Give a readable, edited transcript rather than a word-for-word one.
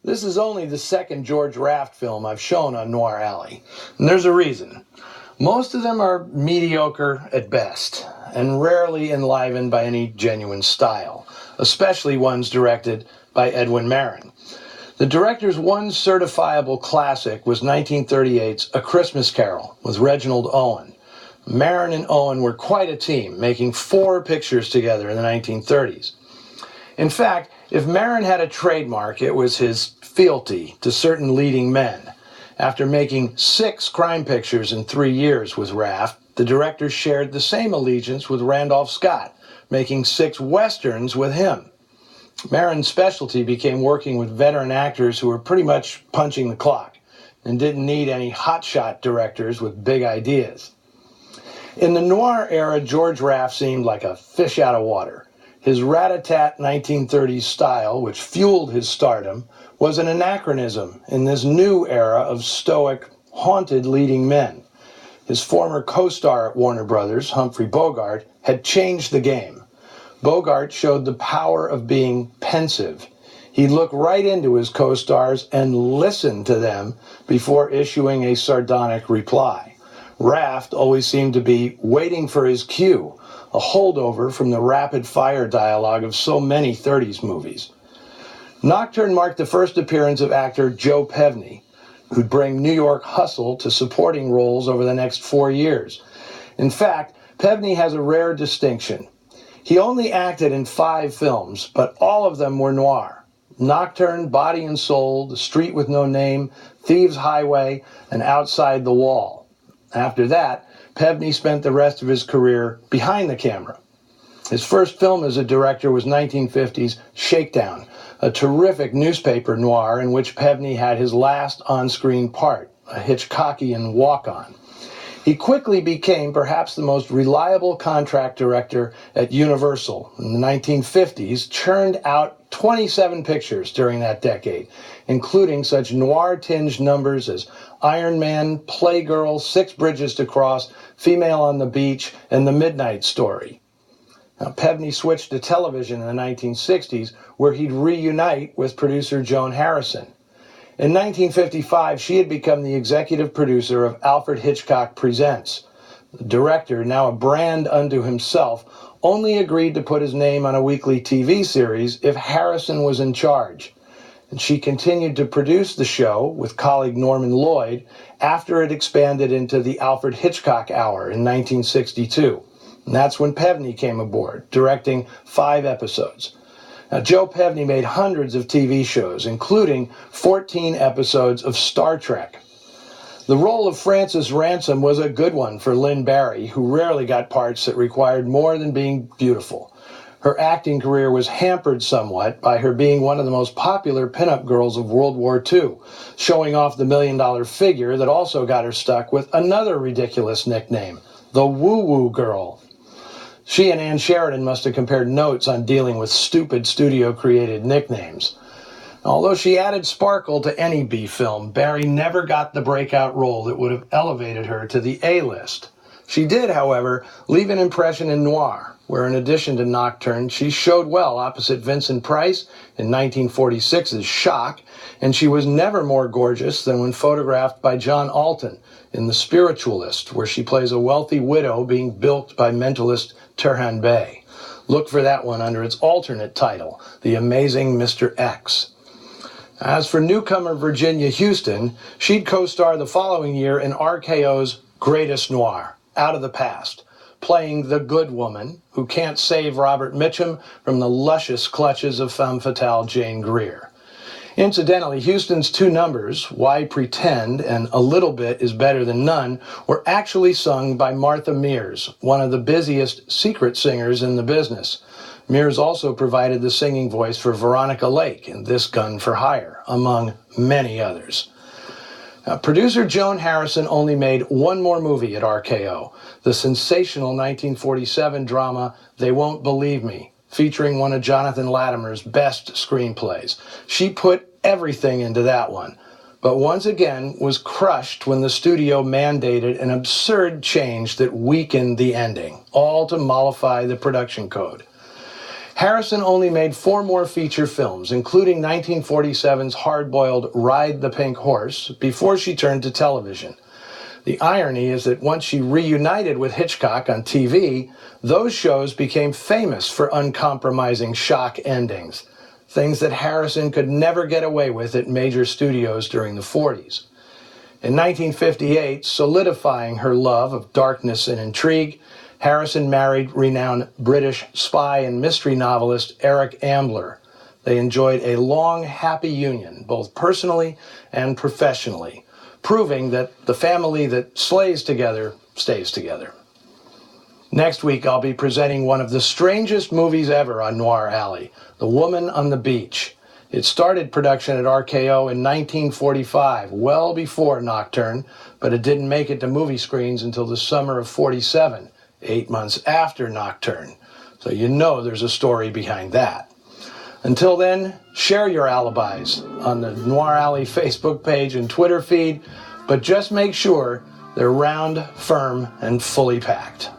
This is only the second George Raft film I've shown on Noir Alley, and there's a reason. Most of them are mediocre at best, and rarely enlivened by any genuine style, especially ones directed by Edwin Marin. The director's one certifiable classic was 1938's A Christmas Carol with Reginald Owen. Marin and Owen were quite a team, making 4 pictures together in the 1930s. In fact, if Marin had a trademark, it was his fealty to certain leading men. After making 6 crime pictures in 3 years with Raft, the director shared the same allegiance with Randolph Scott, making 6 westerns with him. Marin's specialty became working with veteran actors who were pretty much punching the clock and didn't need any hotshot directors with big ideas. In the noir era, George Raft seemed like a fish out of water. His rat-a-tat 1930s style, which fueled his stardom, was an anachronism in this new era of stoic, haunted leading men. His former co-star at Warner Brothers, Humphrey Bogart, had changed the game. Bogart showed the power of being pensive. He'd look right into his co-stars and listen to them before issuing a sardonic reply. Raft always seemed to be waiting for his cue, a holdover from the rapid-fire dialogue of so many 30s movies. Nocturne marked the first appearance of actor Joe Pevney, who'd bring New York hustle to supporting roles over the next 4 years. In fact, Pevney has a rare distinction. He only acted in 5 films, but all of them were noir. Nocturne, Body and Soul, The Street with No Name, Thieves Highway, and Outside the Wall. After that, Pevney spent the rest of his career behind the camera. His first film as a director was 1950's Shakedown, a terrific newspaper noir in which Pevney had his last on-screen part, a Hitchcockian walk-on. He quickly became perhaps the most reliable contract director at Universal. In the 1950s, churned out 27 pictures during that decade, including such noir-tinged numbers as Iron Man, Playgirl, 6 Bridges to Cross, Female on the Beach, and The Midnight Story. Now, Pevney switched to television in the 1960s, where he'd reunite with producer Joan Harrison. In 1955, she had become the executive producer of Alfred Hitchcock Presents. The director, now a brand unto himself, only agreed to put his name on a weekly TV series if Harrison was in charge. And she continued to produce the show with colleague Norman Lloyd after it expanded into the Alfred Hitchcock Hour in 1962. And that's when Pevney came aboard, directing 5 episodes. Now, Joe Pevney made hundreds of TV shows, including 14 episodes of Star Trek. The role of Frances Ransom was a good one for Lynn Barry, who rarely got parts that required more than being beautiful. Her acting career was hampered somewhat by her being one of the most popular pinup girls of World War II, showing off the $1 million figure that also got her stuck with another ridiculous nickname, the Woo-Woo Girl. She and Ann Sheridan must have compared notes on dealing with stupid studio-created nicknames. Although she added sparkle to any B film, Barry never got the breakout role that would have elevated her to the A-list. She did, however, leave an impression in Noir, where in addition to Nocturne, she showed well opposite Vincent Price in 1946's Shock, and she was never more gorgeous than when photographed by John Alton in The Spiritualist, where she plays a wealthy widow being bilked by mentalist Turhan Bey. Look for that one under its alternate title, The Amazing Mr. X. As for newcomer Virginia Houston, she'd co-star the following year in RKO's Greatest Noir, Out of the Past, playing the good woman who can't save Robert Mitchum from the luscious clutches of femme fatale Jane Greer. Incidentally, Houston's 2 numbers, Why Pretend and A Little Bit Is Better Than None, were actually sung by Martha Mears, one of the busiest secret singers in the business. Mears also provided the singing voice for Veronica Lake in This Gun for Hire, among many others. Producer Joan Harrison only made 1 more movie at RKO, the sensational 1947 drama They Won't Believe Me, featuring one of Jonathan Latimer's best screenplays. She put everything into that one, but once again was crushed when the studio mandated an absurd change that weakened the ending, all to mollify the production code. Harrison only made 4 more feature films, including 1947's hard-boiled Ride the Pink Horse, before she turned to television. The irony is that once she reunited with Hitchcock on TV, those shows became famous for uncompromising shock endings, things that Harrison could never get away with at major studios during the 40s. In 1958, solidifying her love of darkness and intrigue, Harrison married renowned British spy and mystery novelist Eric Ambler. They enjoyed a long, happy union, both personally and professionally, proving that the family that slays together stays together. Next week, I'll be presenting one of the strangest movies ever on Noir Alley, The Woman on the Beach. It started production at RKO in 1945, well before Nocturne, but it didn't make it to movie screens until the summer of '47, 8 months after Nocturne. So you know there's a story behind that. Until then, share your alibis on the Noir Alley Facebook page and Twitter feed, but just make sure they're round, firm, and fully packed.